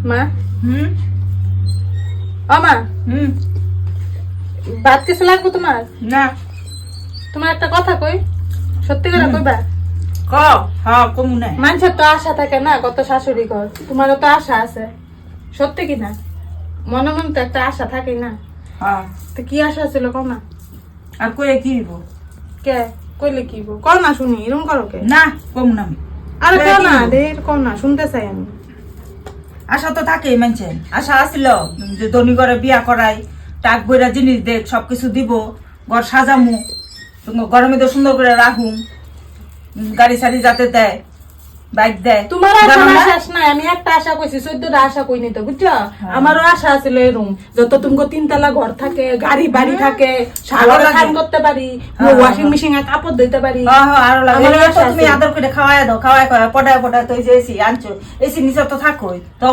মা হুম ও মা হুম ভাত কিছু লাগবে তোমার? না তোমার একটা কথা কই, সত্যি করে কইবা? ক হ্যাঁ কমু নাই মানুষের তো আশা থাকে না, কত শাশুড়ি ঘর, তোমারও তো আশা আছে, সত্যি কি না? মনে মনে তো একটা আশা থাকে না? হ্যাঁ তো কি আশা ছিল কও না? আর কয়ে কি হইব? কে কইলে কি হইব? কও না শুনি, এরকম করো কে? না কমু না আমি। আরে কয়ে কও কি না, হইব? দের কও না, শুনতে চাই আমি। আশা তো থাকেই মানছেন, আশা আসিল যে ধনী করে বিয়া করাই, টাক বইরা জিনিস দেখ সবকিছু দিব, ঘর সাজামু, ঘরের মধ্যে সুন্দর করে রাখুম, গাড়ি সাড়ি যাতে দেয়, বাইক দেয়। তোমার আশা জানো না? শেষ নাই, আমি একটা আশা কইছি, 14টা আশা কই নিতে, বুঝছো? আমারও আশা আছিল এরকম, যত তুমি 3 তলা ঘর থাকে, গাড়ি বাড়ি থাকে, সাগরে লাগে। স্নান করতে পারি, হ্যাঁ, ওয়াশিং মেশিনে কাপড় ধুইতে পারি। হ্যাঁ হ্যাঁ আরো লাগে। আমারও এই তো আশা তুমি আছে। আদর করে খাওয়াই দাও, খাওয়াই পটায় পটায় তো এই যে এসি আনছো, এসি নিচে তো থাকোই তো